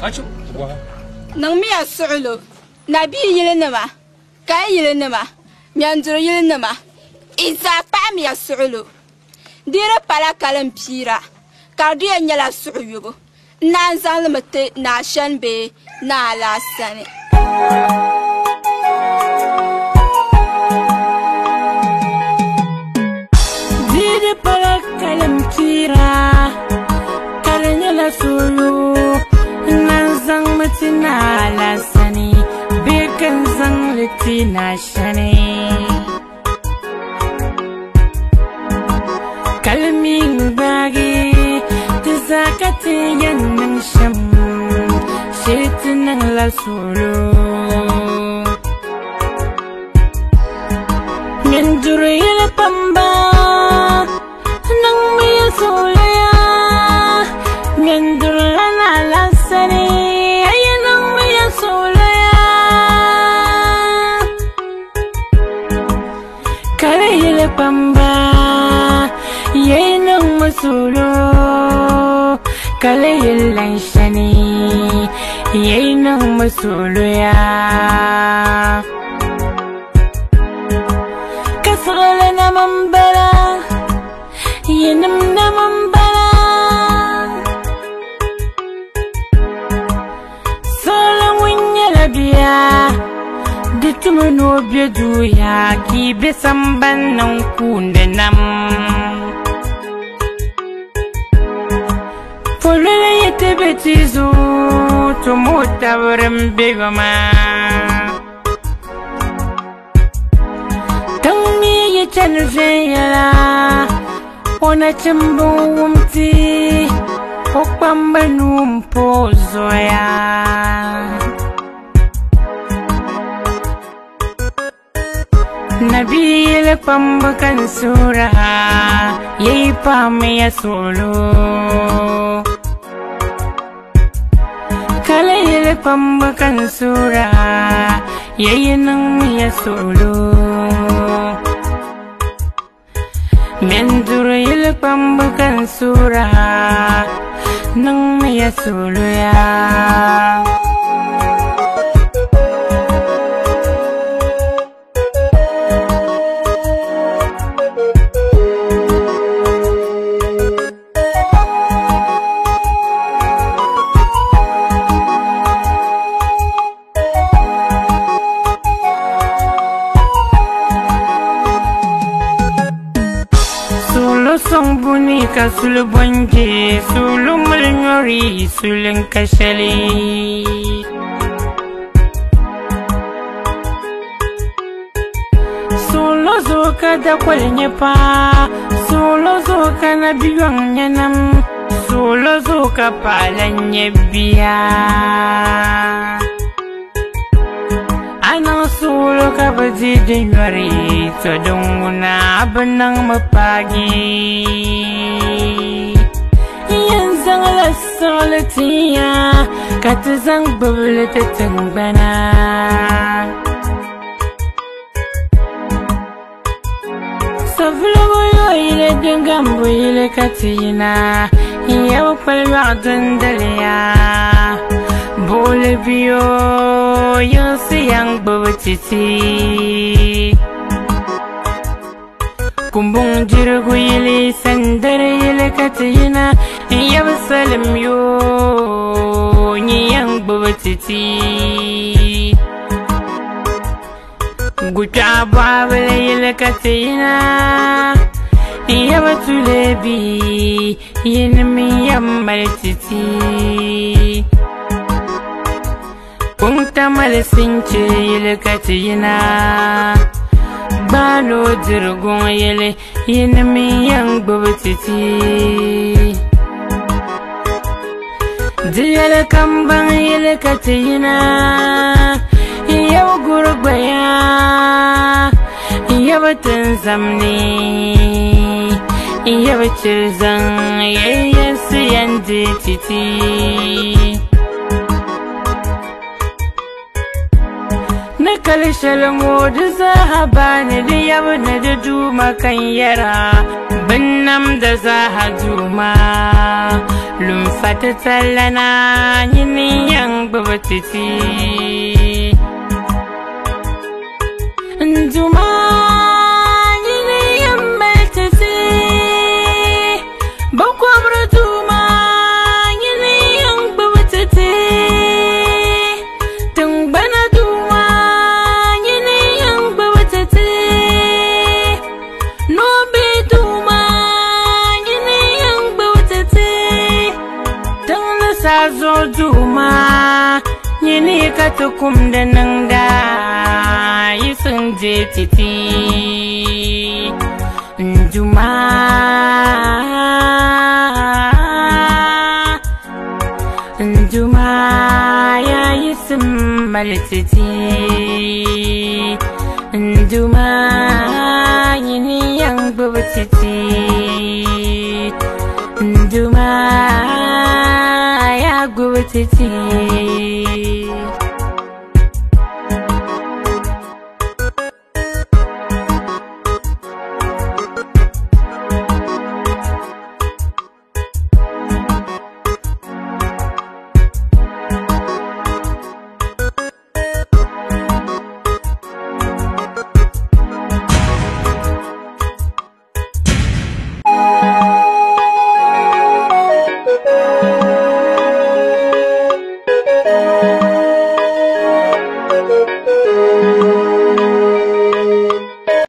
Acho. Nang mi asulo. Nabi yilenama. Kai yilenama. Miandur yilenama. Isa pa mi asulo. Dira pala kalam pira. Kardia nyala suuyugo. Nan zalmate na shanbe na la sane. Dira pala kalam pira. Karanyala suyu. Nan zalmate na la sane. Bekan zalmate na shane. Kalming bagi tizakati yanang sham shit nang la solo Menduril pamba nang miya solaya Mendurana la sani ayanang miya solaya Kalil pamba Yenang masulo Kalayilan shani Yenang masulo ya Kasala na mambala Yenam na mambala Salang winya labia Ditumano biaduya Kibe samban ng kundanam Folele yete betizo Tumuta warem begoma Tangmi ye chanveyala Ona chambu umti Okpamba numpozoya Nabil pambakan surah Yei pamaya solo Kalayil pambakan surah Yei nang miya solo Menduril pambakan surah Nang miya solo ya Song bunika sulu bonje sulu melngori suleng kasali solo zoka da kwalnya pa solo zoka na biwang nyanam solo zoka palanya biya Anang solo ka baji dinwari Todonguna benang mapagi Yan zang la solatiya Kata zang bubula tatang bana Savlo yo ile dengambo ile katina Yaw palwa dundaliya Bole biyo yung siyang bawatiti Kumbong jirugu yili sandara yili katina Yabasalam yo niyang bawatiti Guta babala yili katina Yabatulebi yinmi yammarititi Punta malasinche yele katina Balo dirgon yele yinmi yang bubutiti Diyale kambang yele katina Yaw gurbaya Yabatan zamni Yabachizang Yayasiyan titi kalshal modu zahabani da yabna da duma kan yara binnam da zahaduma lumfata tallana yini yang babatiti duma yini yang meltati bakwabra duma yini yang babatiti tungbana duma yini yang babatiti nobe duma yini yang babatiti tungna sazo duma yini katukum da nangda yisun je titi juma ya yisun maltiti juma yini yang babatiti juma ya babatiti